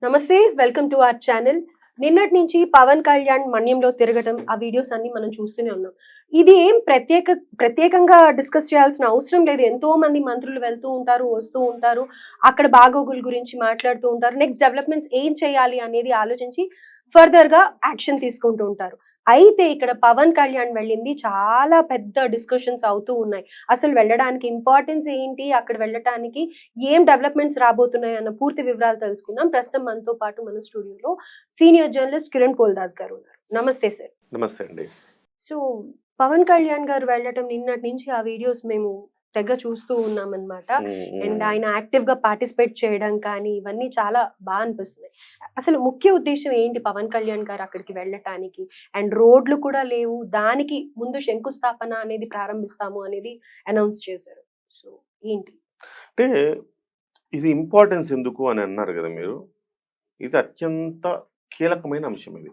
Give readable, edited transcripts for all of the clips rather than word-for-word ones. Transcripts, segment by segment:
నమస్తే welcome to our channel. నిన్నటి నుంచి పవన్ కళ్యాణ్ మన్యంలో తిరగటం ఆ వీడియోస్ అన్ని మనం చూస్తూనే ఉన్నాం. ఇది ఏం ప్రత్యేకంగా డిస్కస్ చేయాల్సిన అవసరం లేదు. ఎంతో మంది మంత్రులు వెళ్తూ ఉంటారు, వస్తూ ఉంటారు. అక్కడ బాగోగుల గురించి మాట్లాడుతూ ఉంటారు. నెక్స్ట్ డెవలప్మెంట్స్ ఏం చేయాలి అనేది ఆలోచించి ఫర్దర్ గా యాక్షన్ తీసుకుంటూ ఉంటారు. అయితే ఇక్కడ పవన్ కళ్యాణ్ వెళ్ళింది చాలా పెద్ద డిస్కషన్స్ అవుతూ ఉన్నాయి. అసలు వెళ్ళడానికి ఇంపార్టెన్స్ ఏంటి, అక్కడ వెళ్ళటానికి ఏం డెవలప్మెంట్స్ రాబోతున్నాయి అన్న పూర్తి వివరాలు తెలుసుకుందాం. ప్రస్తుతం మనతో పాటు మన స్టూడియోలో సీనియర్ జర్నలిస్ట్ కిరణ్ పోల్దాస్ గారు ఉన్నారు. నమస్తే సార్. నమస్తే అండి. సో పవన్ కళ్యాణ్ గారు వెళ్ళటం నిన్నటి నుంచి ఆ వీడియోస్ మేము తెగ చూస్తూ ఉన్నామన్నమాట. అండ్ ఆయన యాక్టివ్ గా పార్టిసిపేట్ చేయడం కానీ ఇవన్నీ చాలా బాగా అనిపిస్తున్నాయి. అసలు ముఖ్య ఉద్దేశం ఏంటి పవన్ కళ్యాణ్ గారు అక్కడికి వెళ్ళటానికి? అండ్ రోడ్లు కూడా లేవు, దానికి ముందు శంకుస్థాపన అనేది ప్రారంభిస్తాము అనేది అనౌన్స్ చేశారు. సో ఏంటి? అంటే ఇది ఇంపార్టెన్స్ ఎందుకు అని అన్నారు కదా మీరు. ఇది అత్యంత కీలకమైన అంశం ఇది.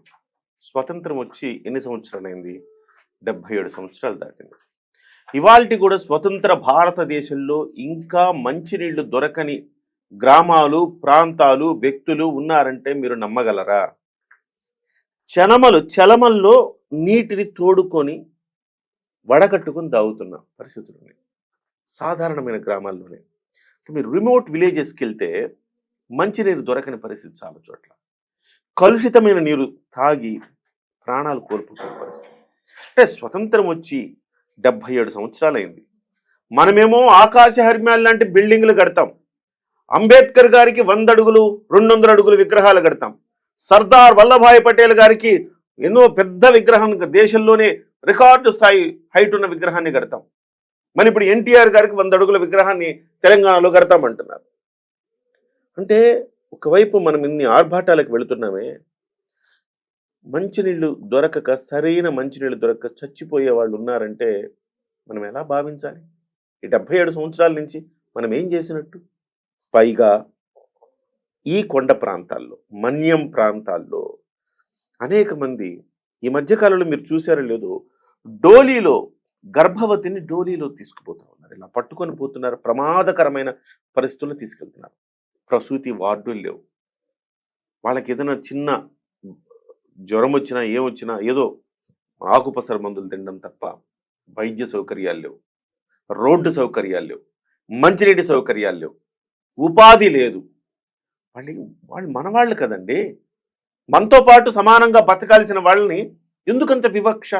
స్వతంత్రం వచ్చి ఎన్ని సంవత్సరాలైంది? 77 సంవత్సరాలు దాటింది. ఇవాల్టి కూడా స్వతంత్ర భారతదేశంలో ఇంకా మంచినీళ్లు దొరకని గ్రామాలు, ప్రాంతాలు, వ్యక్తులు ఉన్నారంటే మీరు నమ్మగలరా? చలమల్లో నీటిని తోడుకొని వడకట్టుకొని తాగుతున్న పరిస్థితులు ఉన్నాయి సాధారణమైన గ్రామాల్లోనే. మీరు రిమోట్ విలేజెస్కి వెళ్తే మంచినీరు దొరకని పరిస్థితి చాలా చోట్ల. కలుషితమైన నీరు తాగి ప్రాణాలు కోల్పోతున్న పరిస్థితి. అంటే స్వతంత్రం వచ్చి 77 సంవత్సరాలైంది. మనమేమో ఆకాశ హర్మ్యాలు లాంటి బిల్డింగ్లు కడతాం. అంబేద్కర్ గారికి 100 అడుగులు 200 అడుగులు విగ్రహాలు కడతాం. సర్దార్ వల్లభాయ్ పటేల్ గారికి ఎన్నో పెద్ద విగ్రహం, దేశంలోనే రికార్డు స్థాయి హైట్ ఉన్న విగ్రహాన్ని కడతాం. మరి ఇప్పుడు ఎన్టీఆర్ గారికి 100 అడుగుల విగ్రహాన్ని తెలంగాణలో కడతామంటున్నారు. అంటే ఒకవైపు మనం ఇన్ని ఆర్భాటాలకు వెళుతున్నామే, మంచినీళ్ళు దొరకక, సరైన మంచినీళ్ళు దొరకక చచ్చిపోయే వాళ్ళు ఉన్నారంటే మనం ఎలా భావించాలి? ఈ 77 సంవత్సరాల నుంచి మనం ఏం చేసినట్టు? పైగా ఈ కొండ ప్రాంతాల్లో, మన్యం ప్రాంతాల్లో అనేక మంది ఈ మధ్యకాలంలో మీరు చూసారో లేదో, డోలీలో గర్భవతిని డోలీలో తీసుకుపోతా ఉన్నారు. ఇలా పట్టుకొని పోతున్నారు. ప్రమాదకరమైన పరిస్థితుల్లో తీసుకెళ్తున్నారు. ప్రసూతి వార్డులు లేవు. వాళ్ళకి ఏదైనా చిన్న జ్వరం వచ్చినా ఏమొచ్చినా ఏదో ఆకుపసర మందులు తినడం తప్ప వైద్య సౌకర్యాలు లేవు, రోడ్డు సౌకర్యాలు లేవు, మంచినీటి సౌకర్యాలు లేవు, ఉపాధి లేదు. వాళ్ళు మనవాళ్ళు కదండి. మనతో పాటు సమానంగా బతకాల్సిన వాళ్ళని ఎందుకంత వివక్ష?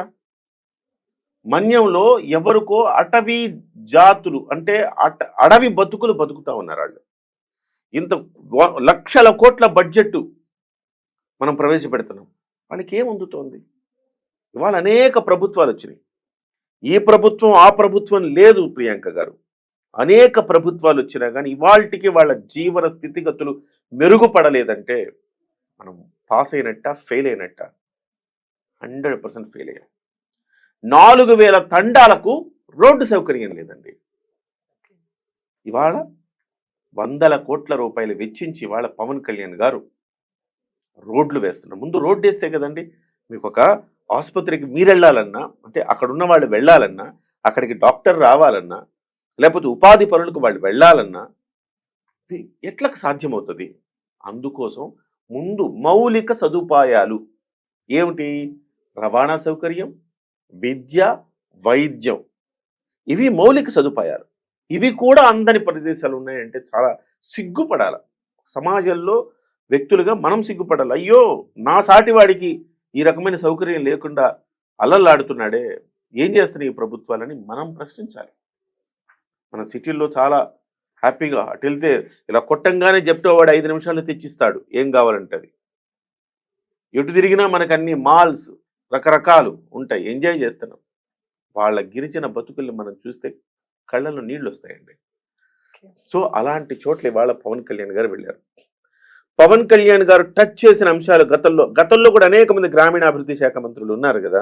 మన్యంలో ఎవరికో అటవీ జాతులు అంటే అడవి బతుకులు బతుకుతా ఉన్నారు వాళ్ళు. ఇంత లక్షల కోట్ల బడ్జెట్ మనం ప్రవేశపెడుతున్నాం. వాళ్ళకి ఏమందుతోంది? ఇవాళ అనేక ప్రభుత్వాలు వచ్చినాయి. ఈ ప్రభుత్వం ఆ ప్రభుత్వం లేదు ప్రియాంక గారు. అనేక ప్రభుత్వాలు వచ్చినా కానీ ఇవాళకి వాళ్ళ జీవన స్థితిగతులు మెరుగుపడలేదంటే మనం పాస్ అయినట్ట, ఫెయిల్ అయినట్ట? 100% ఫెయిల్ అయ్యాం. 4000 తండాలకు రోడ్డు సౌకర్యం లేదండి. ఇవాళ 100 కోట్ల రూపాయలు వెచ్చించి ఇవాళ పవన్ కళ్యాణ్ గారు రోడ్లు వేస్తున్నారు. ముందు రోడ్డు వేస్తే కదండి మీకు ఒక ఆసుపత్రికి మీరు వెళ్ళాలన్నా, అంటే అక్కడ ఉన్న వాళ్ళు వెళ్ళాలన్నా, అక్కడికి డాక్టర్ రావాలన్నా, లేకపోతే ఉపాధి పనులకు వాళ్ళు వెళ్ళాలన్నా ఎట్లకు సాధ్యమవుతుంది? అందుకోసం ముందు మౌలిక సదుపాయాలు ఏమిటి? రవాణా సౌకర్యం, విద్య, వైద్యం, ఇవి మౌలిక సదుపాయాలు. ఇవి కూడా అందని ప్రదేశాలు ఉన్నాయంటే చాలా సిగ్గుపడాలి. సమాజంలో వ్యక్తులుగా మనం సిగ్గుపడాలి. అయ్యో, నా సాటివాడికి ఈ రకమైన సౌకర్యం లేకుండా అల్లల్లాడుతున్నాడే, ఏం చేస్తున్నాయి ఈ ప్రభుత్వాలని మనం ప్రశ్నించాలి. మన సిటీల్లో చాలా హ్యాపీగా అటు వెళ్తే ఇలా కొట్టంగానే చెప్తేవాడు 5 నిమిషాలు తెచ్చిస్తాడు ఏం కావాలంటే అది. ఎటు తిరిగినా మనకు అన్ని మాల్స్ రకరకాలు ఉంటాయి, ఎంజాయ్ చేస్తున్నాం. వాళ్ళ గిరిజన బతుకుల్ని మనం చూస్తే కళ్ళల్లో నీళ్ళు వస్తాయండి. సో అలాంటి చోట్ల ఇవాళ పవన్ కళ్యాణ్ గారు వెళ్ళారు. పవన్ కళ్యాణ్ గారు టచ్ చేసిన అంశాలు గతంలో కూడా అనేక మంది గ్రామీణాభివృద్ధి శాఖ మంత్రులు ఉన్నారు కదా,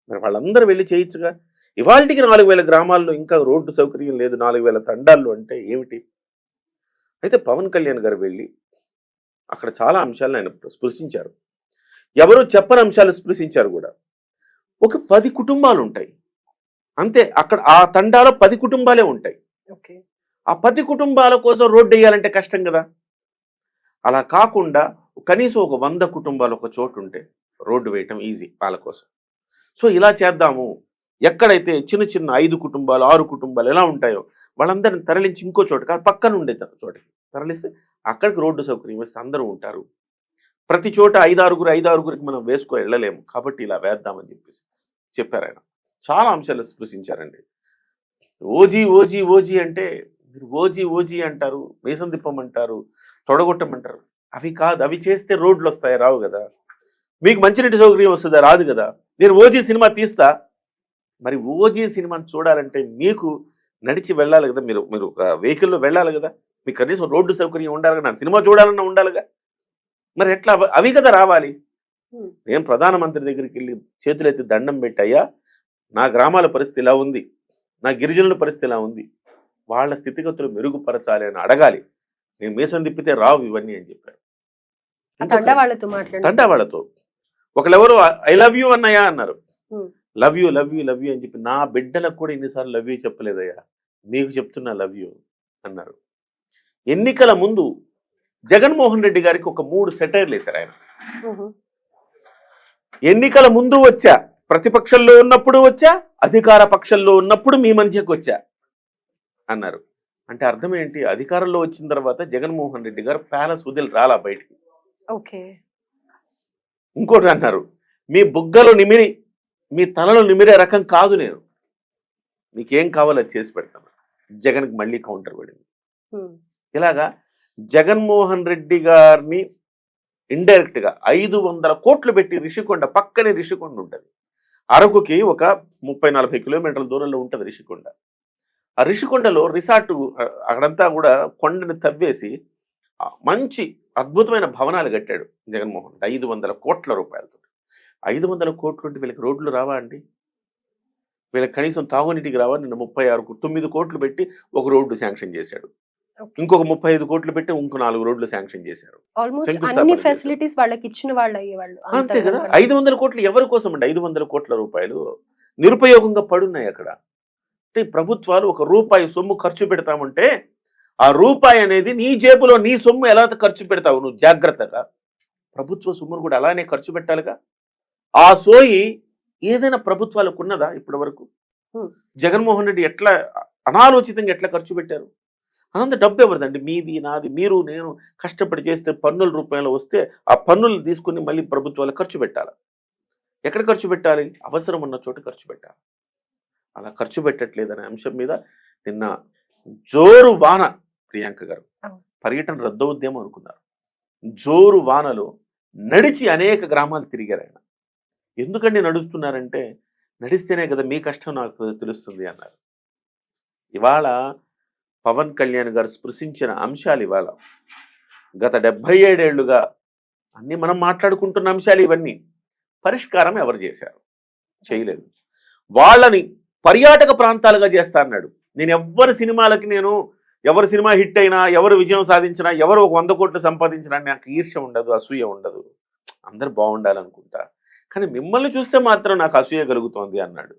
మరి వాళ్ళందరూ వెళ్ళి చేయొచ్చుగా. ఇవాళకి 4000 గ్రామాల్లో ఇంకా రోడ్డు సౌకర్యం లేదు, 4000 తండాల్లో అంటే ఏమిటి? అయితే పవన్ కళ్యాణ్ గారు వెళ్ళి అక్కడ చాలా అంశాలను ఆయన స్పృశించారు. ఎవరు చెప్పని అంశాలు స్పృశించారు కూడా. ఒక 10 కుటుంబాలు ఉంటాయి అంతే. అక్కడ ఆ తండాలో 10 కుటుంబాలే ఉంటాయి. ఆ 10 కుటుంబాల కోసం రోడ్డు వేయాలంటే కష్టం కదా. అలా కాకుండా కనీసం ఒక 100 కుటుంబాలు ఒక చోటు ఉంటే రోడ్డు వేయటం ఈజీ వాళ్ళ కోసం. సో ఇలా చేద్దాము. ఎక్కడైతే చిన్న చిన్న 5 కుటుంబాలు 6 కుటుంబాలు ఎలా ఉంటాయో వాళ్ళందరిని తరలించి ఇంకో చోట కాదు పక్కన ఉండే చోటకి తరలిస్తే అక్కడికి రోడ్డు సౌకర్యం ఇస్తే అందరూ ఉంటారు. ప్రతి చోట 5-6 మనం వెళ్ళలేము కాబట్టి ఇలా వేద్దామని చెప్పారు ఆయన. చాలా అంశాలు స్పృశించారండి. ఓజీ ఓజీ ఓజీ అంటే మీరు ఓజీ అంటారు, మీసం తిప్పమంటారు, తొడగొట్టమంటారు. అవి కాదు. అవి చేస్తే రోడ్లు వస్తాయి, రావు కదా. మీకు మంచినీటి సౌకర్యం వస్తుందా? రాదు కదా. నేను ఓజీ సినిమా తీస్తా. మరి ఓజీ సినిమాని చూడాలంటే మీకు నడిచి వెళ్ళాలి కదా, మీరు ఒక వెహికల్లో వెళ్ళాలి కదా, మీకు కనీసం రోడ్డు సౌకర్యం ఉండాలి కదా, నా సినిమా చూడాలన్నా ఉండాలిగా. మరి ఎట్లా అవి కదా రావాలి. నేను ప్రధానమంత్రి దగ్గరికి వెళ్ళి చేతులెత్తి దండం పెట్టయ్యా, నా గ్రామాల పరిస్థితి ఇలా ఉంది, నా గిరిజనుల పరిస్థితి ఇలా ఉంది, వాళ్ళ స్థితిగతులు మెరుగుపరచాలి అని అడగాలి. నేను మీసం తిప్పితే రావు ఇవన్నీ అని చెప్పారు. తండా వాళ్ళతో ఒకళ్ళెవరు ఐ లవ్ యూ అన్నయ్యా అన్నారు. Love you love you love you అని చెప్పి నా బిడ్డలకు కూడా ఇన్నిసార్లు లవ్ యూ చెప్పలేదయ్యా, మీకు చెప్తున్నా లవ్ యూ అన్నారు. ఎన్నికల ముందు జగన్మోహన్ రెడ్డి గారికి ఒక 3 సెటైర్లు వేశారు ఆయన. ఎన్నికల ముందు వచ్చా, ప్రతిపక్షంలో ఉన్నప్పుడు వచ్చా, అధికార పక్షంలో ఉన్నప్పుడు మీ మధ్యకు వచ్చా అన్నారు. అంటే అర్థం ఏంటి? అధికారంలో వచ్చిన తర్వాత జగన్మోహన్ రెడ్డి గారు ప్యాలెస్ వదిలి రాలా బయటికి. ఇంకోటి అన్నారు, మీ బుగ్గలు నిమిరి మీ తలలో నిమిరే రకం కాదు నేను, నీకేం కావాలో అది చేసి పెడతాను. జగన్కి మళ్ళీ కౌంటర్ పడింది. ఇలాగా జగన్మోహన్ రెడ్డి గారిని ఇండైరెక్ట్ గా 500 కోట్లు పెట్టి రిషికొండ, పక్కనే రిషికొండ ఉంటుంది, అరకుకి ఒక 30-40 కిలోమీటర్ల దూరంలో ఉంటుంది రిషికొండ. ఆ రిషికొండలో రిసార్ట్ అక్కడంతా కూడా కొండని తవ్వేసి మంచి అద్భుతమైన భవనాలు కట్టాడు జగన్మోహన్ రెడ్డి 500 కోట్ల రూపాయలతో. 500 కోట్లు ఉంటే వీళ్ళకి రోడ్లు రావా అండి? వీళ్ళకి కనీసం తాగునీటికి రావా? నిన్న 9 కోట్లు పెట్టి ఒక రోడ్డు శాంక్షన్ చేశాడు, ఇంకొక 35 కోట్లు పెట్టి ఇంకో 4 రోడ్లు శాంక్షన్ చేశారు. అంతే కదా. 500 కోట్లు ఎవరి కోసం అండి? 500 కోట్ల రూపాయలు నిరుపయోగంగా పడున్నాయి అక్కడ. అంటే ప్రభుత్వాలు ఒక రూపాయి సొమ్ము ఖర్చు పెడతామంటే ఆ రూపాయి అనేది నీ జేబులో నీ సొమ్ము ఎలా ఖర్చు పెడతావు నువ్వు జాగ్రత్తగా, ప్రభుత్వ సొమ్మును కూడా అలానే ఖర్చు పెట్టాలిగా. ఆ సోయి ఏదైనా ప్రభుత్వాలకు ఉన్నదా ఇప్పటి వరకు? జగన్మోహన్ రెడ్డి ఎట్లా అనాలోచితంగా ఎట్లా ఖర్చు పెట్టారు? అదంతా డబ్బు ఎవరిదండి? మీది నాది, మీరు నేను కష్టపడి చేస్తే పన్నుల రూపాయలు వస్తే ఆ పన్నులు తీసుకుని మళ్ళీ ప్రభుత్వాలు ఖర్చు పెట్టాలి. ఎక్కడ ఖర్చు పెట్టాలి? అవసరం ఉన్న చోట ఖర్చు పెట్టాలి. అలా ఖర్చు పెట్టట్లేదనే అంశం మీద నిన్న జోరు వాన, ప్రియాంక గారు పర్యటన రద్దవుద్దేమో అనుకున్నారు. జోరు వానలో నడిచి అనేక గ్రామాలు తిరిగారు ఆయన. ఎందుకండి నడుస్తున్నారంటే, నడిస్తేనే కదా మీ కష్టం నాకు తెలుస్తుంది అన్నారు. ఇవాళ పవన్ కళ్యాణ్ గారు స్పృశించిన అంశాలు ఇవాళ గత 77 ఏళ్లుగా అన్ని మనం మాట్లాడుకుంటున్న అంశాలు ఇవన్నీ పరిష్కారం ఎవరు చేశారు? చేయలేదు. వాళ్ళని పర్యాటక ప్రాంతాలుగా చేస్తా అన్నాడు. నేను ఎవరి సినిమా హిట్ అయినా, ఎవరు విజయం సాధించినా, ఎవరు ఒక 100 కోట్లు సంపాదించినా నాకు ఈర్ష్య ఉండదు, అసూయ ఉండదు, అందరు బాగుండాలనుకుంటా, కానీ మిమ్మల్ని చూస్తే మాత్రం నాకు అసూయ కలుగుతోంది అన్నాడు.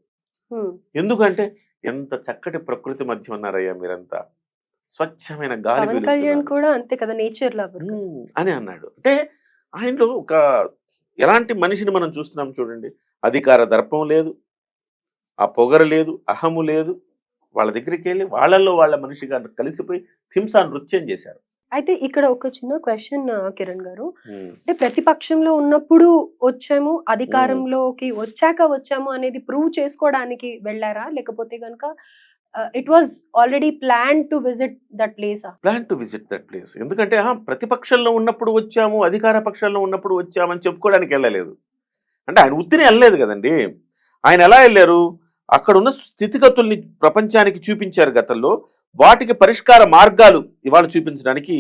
ఎందుకంటే ఎంత చక్కటి ప్రకృతి మధ్య ఉన్నారయ్యా మీరంతా, స్వచ్ఛమైన గాలి కూడా అంతే కదా, నేచర్ అని అన్నాడు. అంటే ఆయనలో ఒక ఎలాంటి మనిషిని మనం చూస్తున్నాం చూడండి. అధికార దర్పం లేదు, ఆ పొగరు లేదు, అహము లేదు. వాళ్ళ దగ్గరికి వెళ్ళి వాళ్ళల్లో వాళ్ళ మనిషిగా కలిసిపోయి హింసా నృత్యం చేశారు. అయితే ఇక్కడ ఒక చిన్న క్వశ్చన్ కిరణ్ గారు, అంటే ప్రతిపక్షంలో ఉన్నప్పుడు వచ్చాము, అధికారంలోకి వచ్చాము అనేది ప్రూవ్ చేసుకోవడానికి వెళ్ళారా, లేకపోతే కనుక it was already plan to visit that place? ఎందుకంటే ప్రతిపక్షంలో ఉన్నప్పుడు వచ్చాము, అధికార పక్షంలో ఉన్నప్పుడు వచ్చామని చెప్పుకోవడానికి వెళ్ళలేదు. అంటే ఆయన ఉత్తినే వెళ్ళలేదు కదండి. ఆయన ఎలా వెళ్ళారు? అక్కడ ఉన్న స్థితిగతుల్ని ప్రపంచానికి చూపించారు గతంలో, వాటికి పరిష్కార మార్గాలు ఇవాళ చూపించడానికి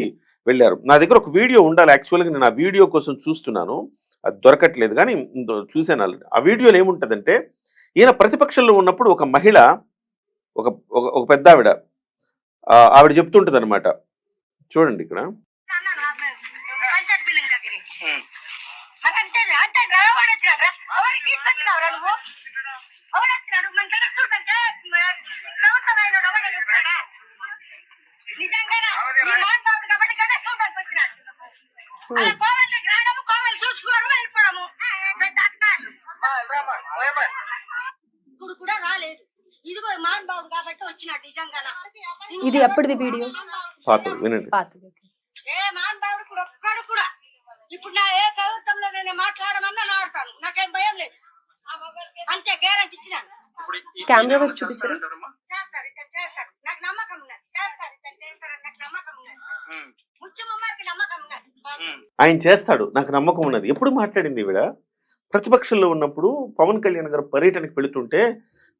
వెళ్ళారు. నా దగ్గర ఒక వీడియో ఉండాలి, యాక్చువల్గా నేను ఆ వీడియో కోసం చూస్తున్నాను, అది దొరకట్లేదు, కానీ చూసాను. ఆ వీడియోలో ఏముంటుందంటే, ఈయన ప్రతిపక్షంలో ఉన్నప్పుడు ఒక మహిళ, ఒక పెద్ద ఆవిడ చెప్తుంటది అనమాట. చూడండి ఇక్కడ. ఉమ్. ఇప్పుడు కూడా రాలేదు. ఇదిగో మహానుభావుడు కాబట్టి వచ్చినాడు నిజంగా. ఇది ఎప్పటిది వీడియో? పాత్ర వినండి. పాతది. ఏ మహానుభావుడు ఇప్పుడు ఒక్కడు కూడా ఇప్పుడు నా ఏ ప్రభుత్వంలో నేను మాట్లాడమన్నా నాడుతాను, నాకేం భయం లేదు. అంతే గ్యారెంటీ ఇచ్చినాను. కెమెరా వైపు చూపిస్తారు. చేస్తారు ఇతను చేస్తారు, నాకు నమ్మకం ఉన్నది. చేస్తారు ఇతను చేస్తారని నాకు నమ్మకం ఉన్నది. ముఖ్యమంత్రికి నమ్మకం ఉన్నది. ఆయన చేస్తాడు, నాకు నమ్మకం ఉన్నది. ఎప్పుడు మాట్లాడింది ఈవిడ? ప్రతిపక్షంలో ఉన్నప్పుడు పవన్ కళ్యాణ్ గారు పర్యటనకు వెళుతుంటే,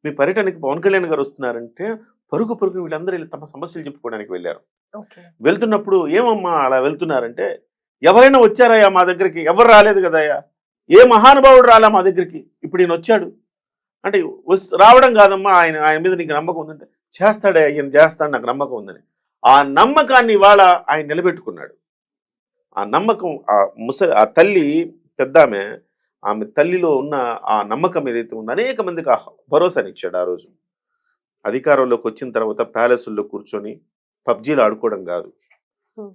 మీ పర్యటనకి పవన్ కళ్యాణ్ గారు వస్తున్నారంటే పరుగు పరుగు వీళ్ళందరూ వెళ్ళి తమ సమస్యలు చెప్పుకోవడానికి వెళ్ళారు. ఓకే. వెళ్తున్నప్పుడు ఏమమ్మా అలా వెళ్తున్నారంటే, ఎవరైనా వచ్చారయ్యా మా దగ్గరికి? ఎవరు రాలేదు కదయ్యా. ఏ మహానుభావుడు రాలా మా దగ్గరికి, ఇప్పుడు ఈయన వచ్చాడు అంటే రావడం కాదమ్మా, ఆయన మీద నీకు నమ్మకం ఉందంటే చేస్తాడే, ఈయన చేస్తాడు, నాకు నమ్మకం ఉందని. ఆ నమ్మకాన్ని ఇవాళ ఆయన నిలబెట్టుకున్నాడు. ఆ నమ్మకం ఆ తల్లి పెద్ద ఆమె తల్లిలో ఉన్న ఆ నమ్మకం ఏదైతే ఉందో అనేక మందికి ఆ భరోసానిచ్చాడు. ఆ రోజు అధికారంలోకి వచ్చిన తర్వాత ప్యాలెసుల్లో కూర్చొని పబ్జీలు ఆడుకోవడం కాదు,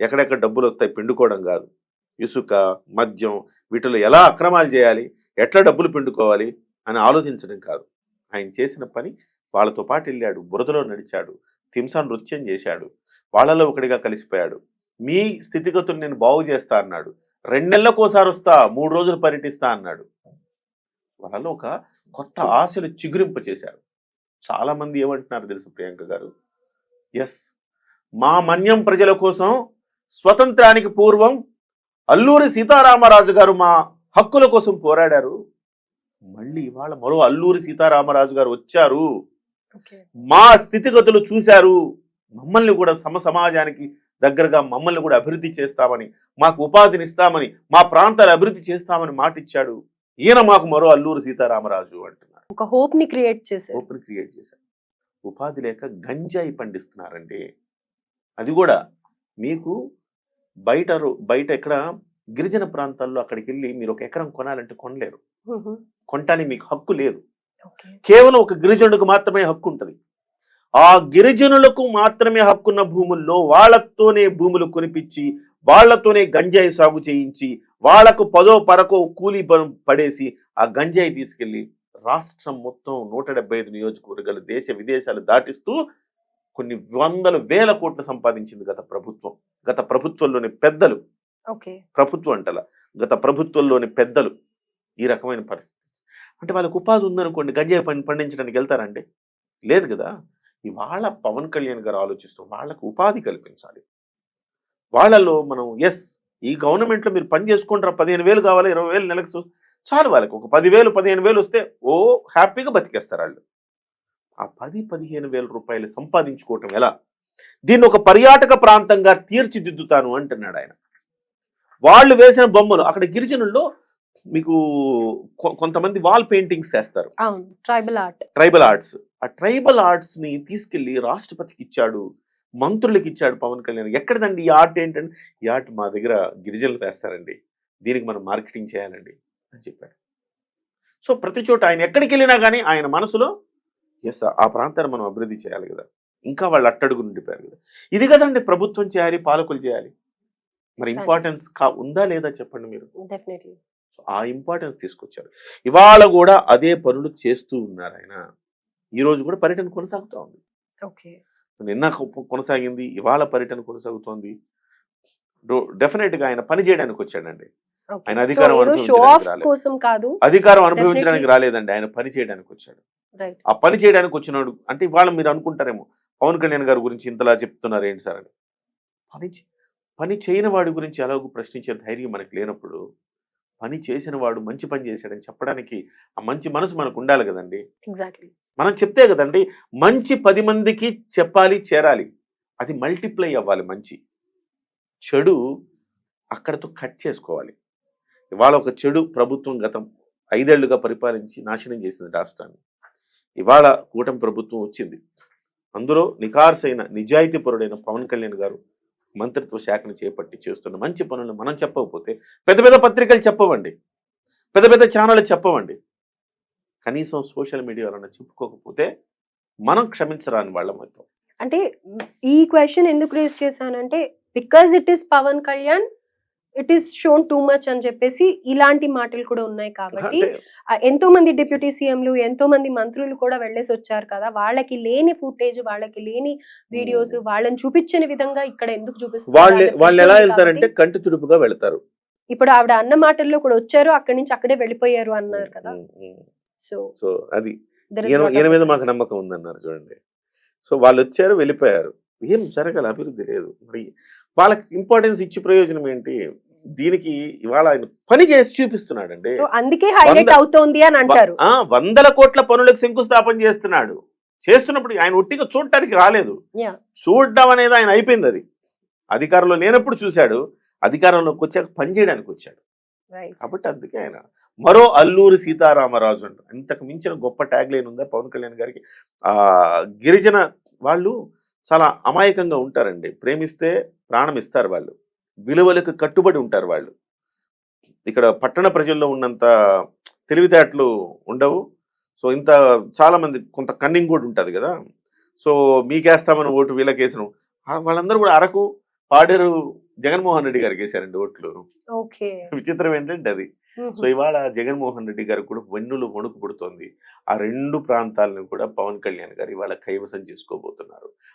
ఎక్కడెక్కడ డబ్బులు వస్తాయి పిండుకోవడం కాదు, ఇసుక మద్యం వీటిలో ఎలా అక్రమాలు చేయాలి, ఎట్లా డబ్బులు పిండుకోవాలి అని ఆలోచించడం కాదు. ఆయన చేసిన పని వాళ్ళతో పాటు వెళ్ళాడు, బురదలో నడిచాడు, తింసా నృత్యం చేశాడు, వాళ్ళలో ఒకటిగా కలిసిపోయాడు. మీ స్థితిగతులు నేను బాగు చేస్తా అన్నాడు. 2 నెలలకోసారి వస్తా, 3 రోజులు పర్యటిస్తా అన్నాడు. వాళ్ళలో ఒక కొత్త ఆశలు చిగురింప చేశారు. చాలా మంది ఏమంటున్నారు తెలుసు ప్రియాంక గారు, ఎస్ మా మన్యం ప్రజల కోసం స్వతంత్రానికి పూర్వం అల్లూరి సీతారామరాజు గారు మా హక్కుల కోసం పోరాడారు. మళ్ళీ ఇవాళ మరో అల్లూరి సీతారామరాజు గారు వచ్చారు, మా స్థితిగతులు చూశారు, మమ్మల్ని కూడా సమాజానికి దగ్గరగా మమ్మల్ని కూడా అభివృద్ధి చేస్తామని, మాకు ఉపాధిని ఇస్తామని, మా ప్రాంతాలు అభివృద్ధి చేస్తామని మాటిచ్చాడు. ఈయన మాకు మరో అల్లూరి సీతారామరాజు అంటున్నారు. ఒక హోప్ ని క్రియేట్ చేశారు. ఉపాధి లేక గంజాయి పండిస్తున్నారండి. అది కూడా మీకు బయట ఎక్కడ గిరిజన ప్రాంతాల్లో అక్కడికి వెళ్ళి మీరు 1 ఎకరం కొనాలంటే కొనలేరు. కొనటానికి మీకు హక్కు లేదు. కేవలం ఒక గిరిజనుడికి మాత్రమే హక్కు ఉంటుంది. ఆ గిరిజనులకు మాత్రమే హక్కున్న భూముల్లో వాళ్ళతోనే భూములు కొనిపించి, వాళ్లతోనే గంజాయి సాగు చేయించి, వాళ్లకు 10ో 12కో కూలీ పడేసి ఆ గంజాయి తీసుకెళ్లి రాష్ట్రం మొత్తం 175 నియోజకవర్గాలు దేశ విదేశాలు దాటిస్తూ కొన్ని వందల వేల కోట్లు సంపాదించింది గత ప్రభుత్వంలోని పెద్దలు. ప్రభుత్వం అంటల గత ప్రభుత్వంలోని పెద్దలు ఈ రకమైన పరిస్థితి. అంటే వాళ్ళకు ఉపాధి ఉందనుకోండి, గంజాయి పండించడానికి వెళ్తారంటే లేదు కదా. ఇవాళ పవన్ కళ్యాణ్ గారు ఆలోచిస్తూ వాళ్ళకు ఉపాధి కల్పించాలి. వాళ్ళలో మనం ఎస్ ఈ గవర్నమెంట్లో మీరు పని చేసుకుంటారా, 15,000 కావాలి, 20,000 నెలకు చాలు, వాళ్ళకి ఒక 10,000 15,000 వస్తే ఓ హ్యాపీగా బతికేస్తారు వాళ్ళు. ఆ 10-15,000 రూపాయలు సంపాదించుకోవటం ఎలా? దీన్ని ఒక పర్యాటక ప్రాంతంగా తీర్చిదిద్దుతాను అంటున్నాడు ఆయన. వాళ్ళు వేసిన బొమ్మలు అక్కడ గిరిజనుల్లో మీకు కొంతమంది వాల్ పెయింటింగ్స్ చేస్తారు, ట్రైబల్ ఆర్ట్స్. ఆ ట్రైబల్ ఆర్ట్స్ ని తీసుకెళ్లి రాష్ట్రపతికి ఇచ్చాడు, మంత్రులకి ఇచ్చాడు పవన్ కళ్యాణ్. ఎక్కడదండి ఈ ఆర్ట్ ఏంటంటే, ఈ ఆర్ట్ మా దగ్గర గిరిజనులు వేస్తారండి, దీనికి మనం మార్కెటింగ్ చేయాలండి అని చెప్పాడు. సో ప్రతి చోట ఆయన ఎక్కడికి వెళ్ళినా కానీ ఆయన మనసులో ఎస్ ఆ ప్రాంతాన్ని మనం అభివృద్ధి చేయాలి కదా. ఇంకా వాళ్ళు అట్టడుగు ఉండిపోయారు కదా. ఇది కదండి ప్రభుత్వం చేయాలి, పాలకులు చేయాలి. మరి ఇంపార్టెన్స్ ఉందా లేదా చెప్పండి మీరు. ఆ ఇంపార్టెన్స్ తీసుకొచ్చారు. ఇవాళ కూడా అదే పనులు చేస్తూ ఉన్నారు ఆయన. ఈ రోజు కూడా పర్యటన కొనసాగుతూ ఉంది. నిన్న కొనసాగింది, ఇవాళ పర్యటన కొనసాగుతోంది. డెఫినెట్ గా ఆయన పని చేయడానికి వచ్చాడండి. ఆయన అధికారం అనుభవించడానికి రాలేదండి, ఆయన పని చేయడానికి వచ్చాడు. ఆ పని చేయడానికి వచ్చినాడు అంటే ఇవాళ మీరు అనుకుంటారేమో పవన్ కళ్యాణ్ గారి గురించి ఇంతలా చెప్తున్నారు ఏంటి సార్ అని. పని చేయని వాడి గురించి ఎలాగో ప్రశ్నించే ధైర్యం మనకు లేనప్పుడు, పని చేసిన వాడు మంచి పని చేశాడని చెప్పడానికి ఆ మంచి మనసు మనకు ఉండాలి కదండి. మనం చెప్తే కదండి మంచి 10 మందికి చెప్పాలి, చేరాలి, అది మల్టిప్లై అవ్వాలి. మంచి చెడు అక్కడతో కట్ చేసుకోవాలి. ఇవాళ ఒక చెడు ప్రభుత్వం గత 5 ఏళ్లుగా పరిపాలించి నాశనం చేసింది రాష్ట్రాన్ని. ఇవాళ కూటమి ప్రభుత్వం వచ్చింది, అందులో నికార్సైన నిజాయితీపరుడైన పవన్ కళ్యాణ్ గారు మంత్రిత్వ శాఖను చేపట్టి చేస్తున్న మంచి పనులు మనం చెప్పకపోతే, పెద్ద పెద్ద పత్రికలు చెప్పవండి, పెద్ద పెద్ద ఛానళ్ళు చెప్పవండి, కనీసం సోషల్ మీడియాలో చెప్పుకోకపోతే మనం క్షమించరాని వాళ్ళం అవుతాం. అంటే ఈ క్వశ్చన్ ఎందుకు రేస్ చేశానంటే, because it is Pawan Kalyan, it is shown too much అని చెప్పేసి ఇలాంటి మాటలు కూడా ఉన్నాయి కాబట్టి అంటే ఎంతో మంది డిప్యూటీ సీఎంలు ఎంతో మంది మంత్రులు కూడా వెళ్ళేసి వచ్చారు కదా, వాళ్ళకి లేని ఫుటేజ్, వాళ్ళకి లేని వీడియోస్, వాళ్ళని చూపించని విధంగా ఇక్కడ ఎందుకు చూపిస్తారు వాళ్ళు ఎలా వెళ్తారంటే కంటి తుడుపుగా వెళ్తారు. ఇప్పుడు ఆవిడ అన్న మాటల్లో కూడా వచ్చారు, అక్కడి నుంచి అక్కడే వెళ్ళిపోయారు అన్నారు కదా. సో సో అది there is ఈయన lot of ఈయన మీద మాకు difference. నమ్మకం ఉందన్నారు చూడండి. సో వాళ్ళు వచ్చారు, వెళ్ళిపోయారు, ఏం జరగాలి, అభివృద్ధి లేదు. మరి వాళ్ళకి ఇంపార్టెన్స్ ఇచ్చి ప్రయోజనం ఏంటి? దీనికి ఇవాళ ఆయన పని చేసి చూపిస్తున్నాడండి. సో అందుకే హైలైట్ అవుతోంది అని అంటారు. 100 కోట్ల పనులకు శంకుస్థాపన చేస్తున్నాడు. చేస్తున్నప్పుడు ఆయన ఒట్టిగా చూడటానికి రాలేదు, Yeah. చూడడం అనేది ఆయన అయిపోయింది. అది అధికారంలో లేనప్పుడు చూశాడు, అధికారంలోకి వచ్చాక పని చేయడానికి వచ్చాడు. Right. కాబట్టి అందుకే ఆయన మరో అల్లూరి సీతారామరాజు అంట. ఇంతకు మించిన గొప్ప ట్యాగ్ లైన్ ఉందా పవన్ కళ్యాణ్ గారికి? గిరిజన వాళ్ళు చాలా అమాయకంగా ఉంటారండి. ప్రేమిస్తే ప్రాణం ఇస్తారు వాళ్ళు, విలువలకు కట్టుబడి ఉంటారు వాళ్ళు. ఇక్కడ పట్టణ ప్రజల్లో ఉన్నంత తెలివితేటలు ఉండవు. సో ఇంత చాలా మంది కొంత కన్నింగ్ కూడా ఉంటుంది కదా. సో మీకేస్తామని ఓటు వీళ్ళకేసిన వాళ్ళందరూ కూడా అరకు పాడేరు జగన్మోహన్ రెడ్డి గారికి వేశారండి ఓట్లు. ఓకే. విచిత్రం ఏంటంటే అది. సో ఇవాళ జగన్మోహన్ రెడ్డి గారు కూడా వెన్నులు వణుకు పుడుతోంది. ఆ 2 ప్రాంతాలను కూడా పవన్ కళ్యాణ్ గారు ఇవాళ కైవసం చేసుకోబోతున్నారు.